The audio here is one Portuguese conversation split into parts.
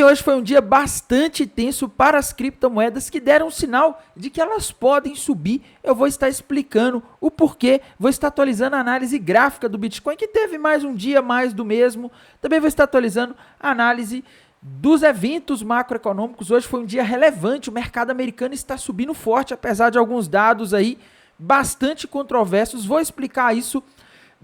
E hoje foi um dia bastante tenso para as criptomoedas que deram um sinal de que elas podem subir. Eu vou estar explicando o porquê, vou estar atualizando a análise gráfica do Bitcoin, que teve mais um dia mais do mesmo. Também vou estar atualizando a análise dos eventos macroeconômicos. Hoje foi um dia relevante, o mercado americano está subindo forte, apesar de alguns dados aí bastante controversos. Vou explicar isso.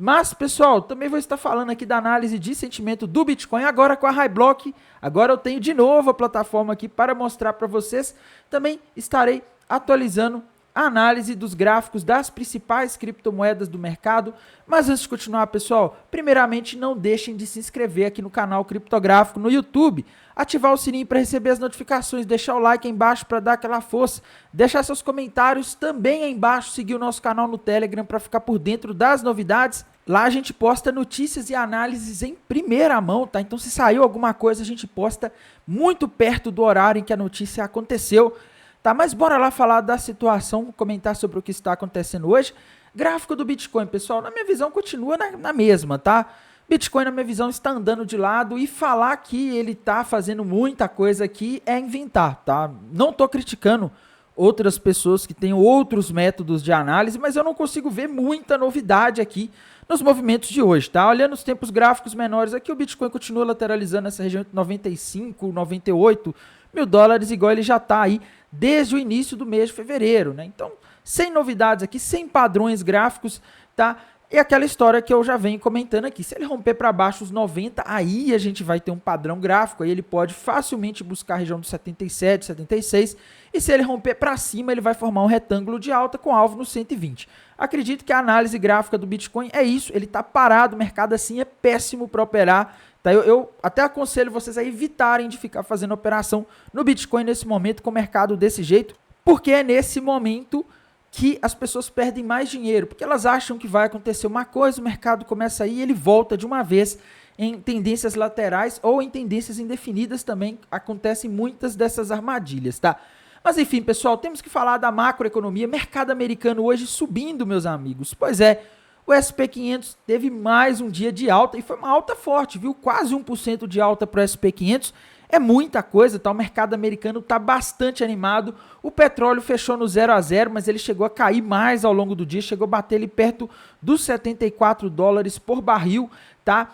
Mas, pessoal, também vou estar falando aqui da análise de sentimento do Bitcoin, agora com a Highblock. Agora eu tenho de novo a plataforma aqui para mostrar para vocês. Também estarei atualizando a análise dos gráficos das principais criptomoedas do mercado. Mas antes de continuar, pessoal, primeiramente não deixem de se inscrever aqui no canal Criptográfico no YouTube, ativar o sininho para receber as notificações, deixar o like aí embaixo para dar aquela força, deixar seus comentários também aí embaixo, seguir o nosso canal no Telegram para ficar por dentro das novidades. Lá a gente posta notícias e análises em primeira mão, tá? Então se saiu alguma coisa, a gente posta muito perto do horário em que a notícia aconteceu, tá? Mas bora lá falar da situação, comentar sobre o que está acontecendo hoje. Gráfico do Bitcoin, pessoal, na minha visão continua na mesma, tá? Bitcoin, na minha visão, está andando de lado e falar que ele está fazendo muita coisa aqui é inventar, tá? Não estou criticando outras pessoas que têm outros métodos de análise, mas eu não consigo ver muita novidade aqui nos movimentos de hoje, tá? Olhando os tempos gráficos menores aqui, o Bitcoin continua lateralizando essa região de 95, 98 mil dólares, igual ele já está aí desde o início do mês de fevereiro, né? Então, sem novidades aqui, sem padrões gráficos, tá? E aquela história que eu já venho comentando aqui, se ele romper para baixo os 90, aí a gente vai ter um padrão gráfico, aí ele pode facilmente buscar a região dos 77, 76, e se ele romper para cima, ele vai formar um retângulo de alta com alvo no 120. Acredito que a análise gráfica do Bitcoin é isso, ele está parado, o mercado assim é péssimo para operar, tá? Eu até aconselho vocês a evitarem de ficar fazendo operação no Bitcoin nesse momento, com o mercado desse jeito, porque é nesse momento que as pessoas perdem mais dinheiro, porque elas acham que vai acontecer uma coisa, o mercado começa aí e ele volta de uma vez em tendências laterais ou em tendências indefinidas também, acontecem muitas dessas armadilhas, tá? Mas enfim, pessoal, temos que falar da macroeconomia, mercado americano hoje subindo, meus amigos. Pois é, o SP500 teve mais um dia de alta e foi uma alta forte, viu? Quase 1% de alta para o SP500, é muita coisa, tá? O mercado americano está bastante animado. O petróleo fechou no 0 a 0, mas ele chegou a cair mais ao longo do dia, chegou a bater ali perto dos 74 dólares por barril, tá?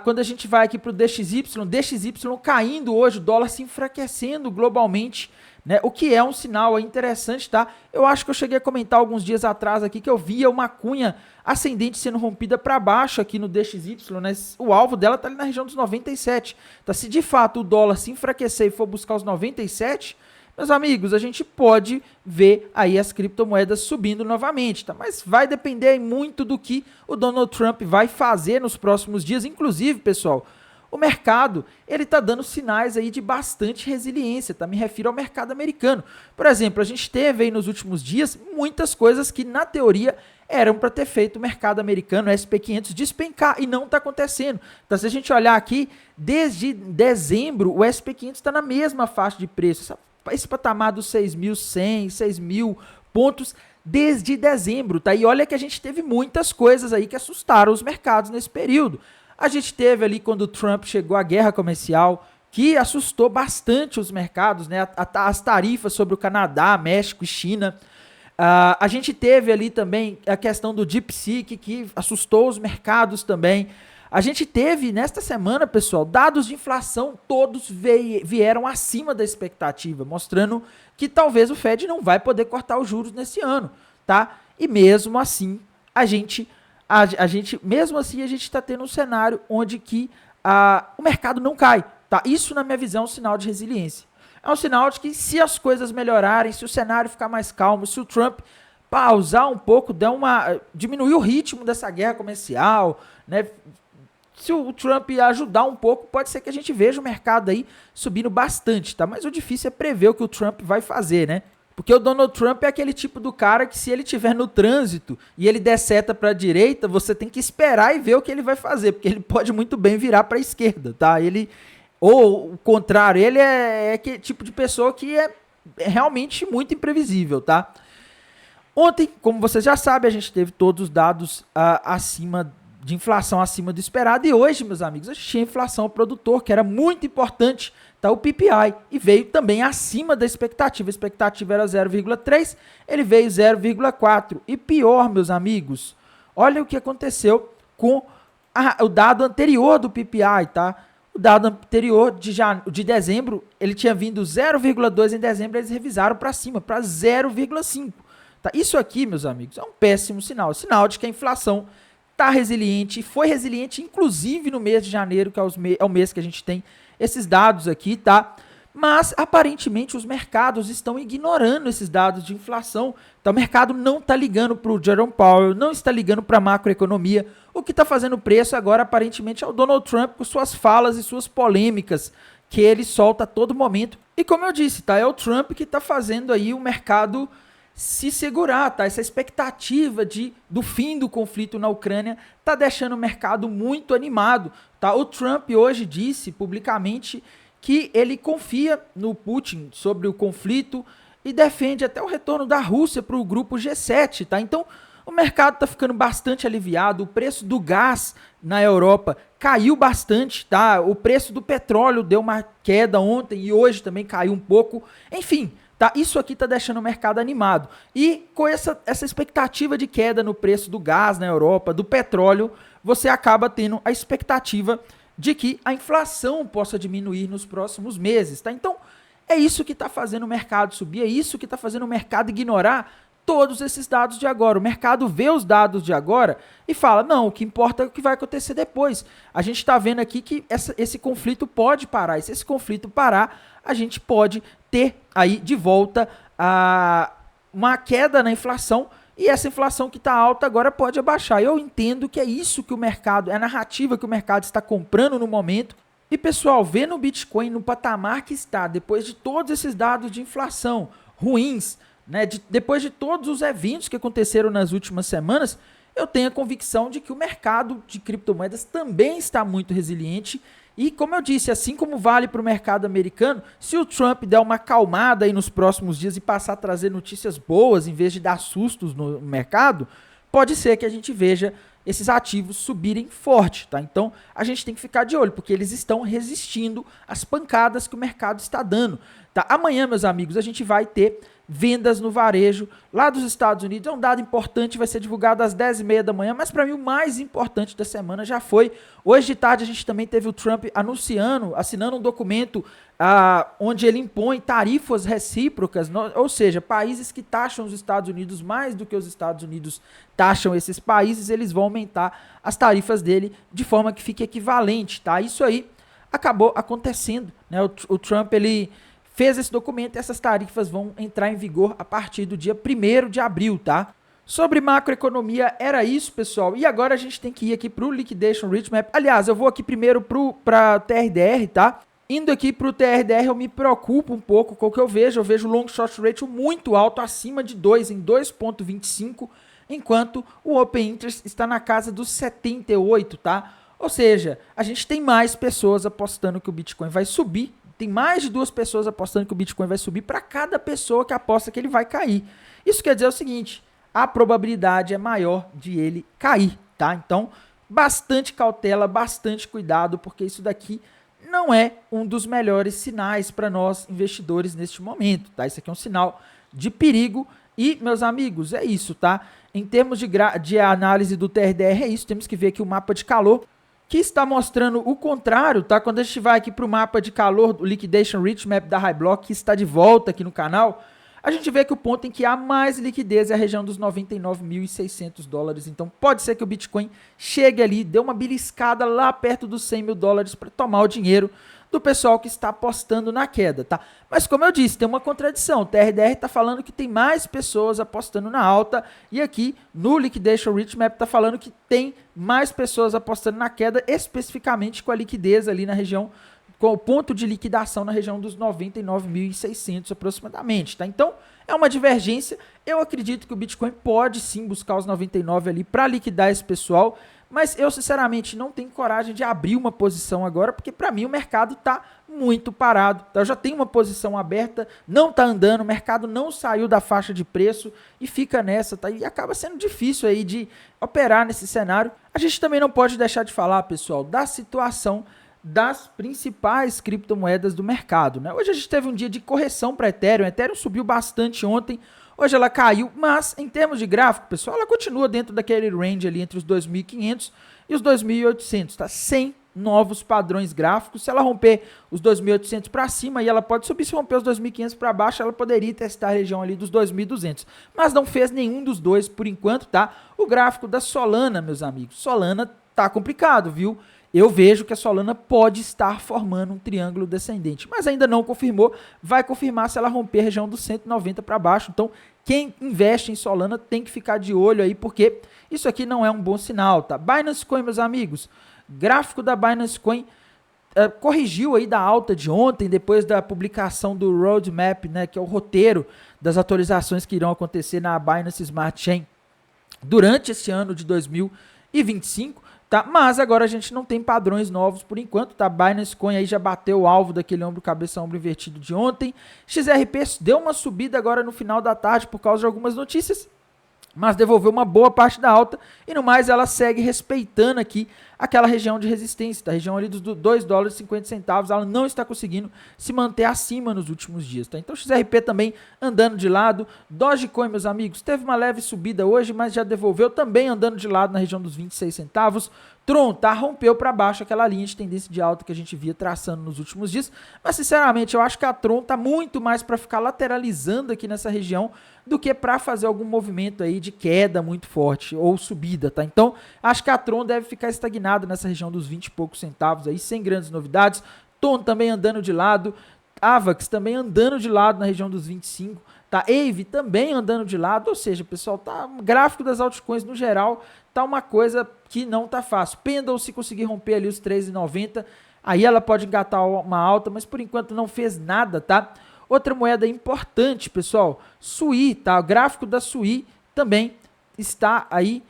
Quando a gente vai aqui para o DXY caindo hoje, o dólar se enfraquecendo globalmente, né? O que é um sinal interessante, tá? Eu acho que eu cheguei a comentar alguns dias atrás aqui que eu via uma cunha ascendente sendo rompida para baixo aqui no DXY, né? O alvo dela está ali na região dos 97. Tá? Se de fato o dólar se enfraquecer e for buscar os 97, meus amigos, a gente pode ver aí as criptomoedas subindo novamente, tá? Mas vai depender muito do que o Donald Trump vai fazer nos próximos dias. Inclusive, pessoal, o mercado, ele está dando sinais aí de bastante resiliência, tá? Me refiro ao mercado americano. Por exemplo, a gente teve aí nos últimos dias muitas coisas que, na teoria, eram para ter feito o mercado americano, o SP500, despencar, e não está acontecendo. Então, se a gente olhar aqui, desde dezembro, o SP500 está na mesma faixa de preço, esse patamar dos 6.100, 6.000 pontos desde dezembro, tá? E olha que a gente teve muitas coisas aí que assustaram os mercados nesse período. A gente teve ali quando o Trump chegou à guerra comercial, que assustou bastante os mercados, né? As tarifas sobre o Canadá, México e China. A gente teve ali também a questão do DeepSeek, que assustou os mercados também. A gente teve, nesta semana, pessoal, dados de inflação, todos vieram acima da expectativa, mostrando que talvez o Fed não vai poder cortar os juros nesse ano, tá? E mesmo assim, a gente está tendo um cenário onde que o mercado não cai, tá? Isso, na minha visão, é um sinal de resiliência. É um sinal de que se as coisas melhorarem, se o cenário ficar mais calmo, se o Trump pausar um pouco, diminuir o ritmo dessa guerra comercial, né? Se o Trump ajudar um pouco, pode ser que a gente veja o mercado aí subindo bastante, tá? Mas o difícil é prever o que o Trump vai fazer, né? Porque o Donald Trump é aquele tipo do cara que, se ele estiver no trânsito e ele der seta para a direita, você tem que esperar e ver o que ele vai fazer, porque ele pode muito bem virar para a esquerda, tá? Ou o contrário, ele é aquele tipo de pessoa que é realmente muito imprevisível, tá? Ontem, como vocês já sabem, a gente teve todos os dados acima de inflação acima do esperado, e hoje, meus amigos, a gente tinha inflação ao produtor, que era muito importante, tá? O PPI, e veio também acima da expectativa. A expectativa era 0,3, ele veio 0,4. E pior, meus amigos, olha o que aconteceu com o dado anterior do PPI, tá? O dado anterior de dezembro, ele tinha vindo 0,2 em dezembro, eles revisaram para cima, para 0,5. Tá? Isso aqui, meus amigos, é um péssimo sinal. Sinal de que a inflação está resiliente, foi resiliente inclusive no mês de janeiro, que é o mês que a gente tem esses dados aqui, tá? Mas, aparentemente, os mercados estão ignorando esses dados de inflação. Então, o mercado não está ligando para o Jerome Powell, não está ligando para a macroeconomia. O que está fazendo preço agora, aparentemente, é o Donald Trump com suas falas e suas polêmicas que ele solta a todo momento. E, como eu disse, tá? É o Trump que está fazendo aí o mercado se segurar, tá? Essa expectativa do fim do conflito na Ucrânia está deixando o mercado muito animado, tá? O Trump hoje disse publicamente que ele confia no Putin sobre o conflito e defende até o retorno da Rússia para o grupo G7, tá? Então, o mercado está ficando bastante aliviado, o preço do gás na Europa caiu bastante, tá? O preço do petróleo deu uma queda ontem e hoje também caiu um pouco, enfim, tá? Isso aqui está deixando o mercado animado. E com essa expectativa de queda no preço do gás na Europa, do petróleo, você acaba tendo a expectativa de que a inflação possa diminuir nos próximos meses, tá? Então, é isso que está fazendo o mercado subir, é isso que está fazendo o mercado ignorar todos esses dados de agora. O mercado vê os dados de agora e fala, não, o que importa é o que vai acontecer depois. A gente está vendo aqui que esse conflito pode parar, e se esse conflito parar, a gente pode ter aí de volta uma queda na inflação, e essa inflação que está alta agora pode abaixar. Eu entendo que é isso que o mercado, é a narrativa que o mercado está comprando no momento. E pessoal, vendo o Bitcoin no patamar que está, depois de todos esses dados de inflação ruins, né, depois de todos os eventos que aconteceram nas últimas semanas, eu tenho a convicção de que o mercado de criptomoedas também está muito resiliente. E como eu disse, assim como vale para o mercado americano, se o Trump der uma acalmada aí nos próximos dias e passar a trazer notícias boas em vez de dar sustos no mercado, pode ser que a gente veja esses ativos subirem forte, tá? Então, a gente tem que ficar de olho, porque eles estão resistindo às pancadas que o mercado está dando, tá? Amanhã, meus amigos, a gente vai ter vendas no varejo lá dos Estados Unidos. É um dado importante, vai ser divulgado às 10h30 da manhã, mas para mim o mais importante da semana já foi. Hoje de tarde a gente também teve o Trump assinando um documento onde ele impõe tarifas recíprocas, ou seja, países que taxam os Estados Unidos mais do que os Estados Unidos taxam esses países, eles vão aumentar as tarifas dele de forma que fique equivalente, tá? Isso aí acabou acontecendo, né? O Trump, ele fez esse documento e essas tarifas vão entrar em vigor a partir do dia 1º de abril, tá? Sobre macroeconomia, era isso, pessoal. E agora a gente tem que ir aqui para o Liquidation Rate Map. Aliás, eu vou aqui primeiro para TRDR, tá? Indo aqui para o TRDR, eu me preocupo um pouco com o que eu vejo. Eu vejo o Long Short Ratio muito alto, acima de 2, em 2,25, enquanto o Open Interest está na casa dos 78, tá? Ou seja, a gente tem mais pessoas apostando que o Bitcoin vai subir. Tem mais de 2 pessoas apostando que o Bitcoin vai subir para cada pessoa que aposta que ele vai cair. Isso quer dizer o seguinte, a probabilidade é maior de ele cair, tá? Então, bastante cautela, bastante cuidado, porque isso daqui não é um dos melhores sinais para nós investidores neste momento, tá? Isso aqui é um sinal de perigo e, meus amigos, é isso, tá? Em termos de análise do TRDR, é isso. Temos que ver aqui o mapa de calor, que está mostrando o contrário, tá? Quando a gente vai aqui para o mapa de calor do Liquidation Rate Map da Highblock, que está de volta aqui no canal, a gente vê que o ponto em que há mais liquidez é a região dos $99.600. Então, pode ser que o Bitcoin chegue ali, dê uma beliscada lá perto dos $100 mil para tomar o dinheiro do pessoal que está apostando na queda, tá? Mas como eu disse, tem uma contradição. O TRDR está falando que tem mais pessoas apostando na alta e aqui no Liquidation Rate Map está falando que tem mais pessoas apostando na queda, especificamente com a liquidez ali na região, com o ponto de liquidação na região dos 99.600 aproximadamente, tá? Então, é uma divergência. Eu acredito que o Bitcoin pode sim buscar os 99 ali para liquidar esse pessoal, mas eu sinceramente não tenho coragem de abrir uma posição agora, porque para mim o mercado está muito parado. Eu já tenho uma posição aberta, não está andando, o mercado não saiu da faixa de preço e fica nessa, tá? E acaba sendo difícil aí de operar nesse cenário. A gente também não pode deixar de falar, pessoal, da situação das principais criptomoedas do mercado, né? Hoje a gente teve um dia de correção para Ethereum. A Ethereum subiu bastante ontem, hoje ela caiu, mas em termos de gráfico, pessoal, ela continua dentro daquele range ali entre os 2.500 e os 2.800, tá? Sem novos padrões gráficos. Se ela romper os 2.800 para cima, aí ela pode subir. Se romper os 2.500 para baixo, ela poderia testar a região ali dos 2.200, mas não fez nenhum dos dois por enquanto, tá? O gráfico da Solana, meus amigos, Solana tá complicado, viu? Eu vejo que a Solana pode estar formando um triângulo descendente, mas ainda não confirmou. Vai confirmar se ela romper a região dos 190 para baixo. Então, quem investe em Solana tem que ficar de olho aí, porque isso aqui não é um bom sinal, tá? Binance Coin, meus amigos, gráfico da Binance Coin corrigiu aí da alta de ontem, depois da publicação do roadmap, né, que é o roteiro das atualizações que irão acontecer na Binance Smart Chain durante esse ano de 2025. Tá? Mas agora a gente não tem padrões novos por enquanto, tá? Binance Coin aí já bateu o alvo daquele ombro cabeça ombro invertido de ontem. XRP deu uma subida agora no final da tarde por causa de algumas notícias, mas devolveu uma boa parte da alta e no mais ela segue respeitando aqui aquela região de resistência, tá? A região ali dos $2,50, ela não está conseguindo se manter acima nos últimos dias, tá? Então XRP também andando de lado. Dogecoin, meus amigos, teve uma leve subida hoje, mas já devolveu também andando de lado na região dos 26 centavos. Tron, tá? Rompeu para baixo aquela linha de tendência de alta que a gente via traçando nos últimos dias, mas sinceramente eu acho que a Tron tá muito mais para ficar lateralizando aqui nessa região do que para fazer algum movimento aí de queda muito forte ou subida, tá? Então, acho que a Tron deve ficar estagnada nessa região dos 20 e poucos centavos aí, sem grandes novidades. Ton também andando de lado, Avax também andando de lado na região dos 25, tá? Aave também andando de lado, ou seja, pessoal, tá, o gráfico das altcoins no geral tá uma coisa que não tá fácil. Pendle, se conseguir romper ali os 13,90, aí ela pode engatar uma alta, mas por enquanto não fez nada, tá? Outra moeda importante, pessoal, Sui, tá? O gráfico da Sui também está aí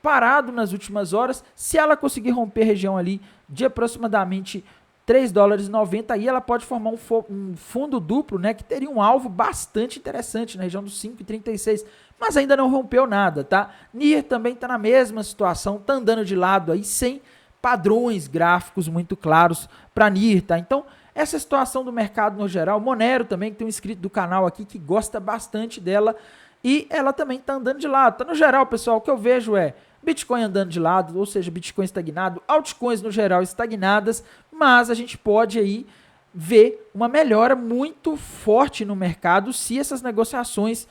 parado nas últimas horas. Se ela conseguir romper a região ali de aproximadamente $3,90, aí ela pode formar um fundo duplo, né, que teria um alvo bastante interessante na região dos 5,36, mas ainda não rompeu nada, tá? NIR também está na mesma situação, tá andando de lado aí, sem padrões gráficos muito claros para NIR, tá? Então, essa situação do mercado no geral. Monero também, que tem um inscrito do canal aqui que gosta bastante dela, e ela também está andando de lado, tá? No geral, pessoal, o que eu vejo é Bitcoin andando de lado, ou seja, Bitcoin estagnado, altcoins no geral estagnadas, mas a gente pode aí ver uma melhora muito forte no mercado se essas negociações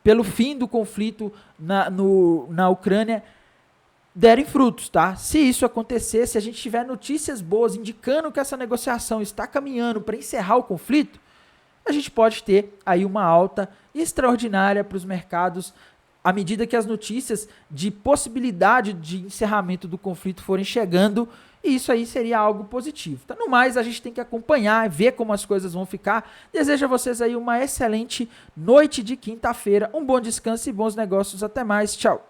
pelo fim do conflito na Ucrânia derem frutos, tá? Se isso acontecer, se a gente tiver notícias boas indicando que essa negociação está caminhando para encerrar o conflito, a gente pode ter aí uma alta extraordinária para os mercados à medida que as notícias de possibilidade de encerramento do conflito forem chegando, e isso aí seria algo positivo. Então, no mais, a gente tem que acompanhar, ver como as coisas vão ficar. Desejo a vocês aí uma excelente noite de quinta-feira, um bom descanso e bons negócios. Até mais, tchau!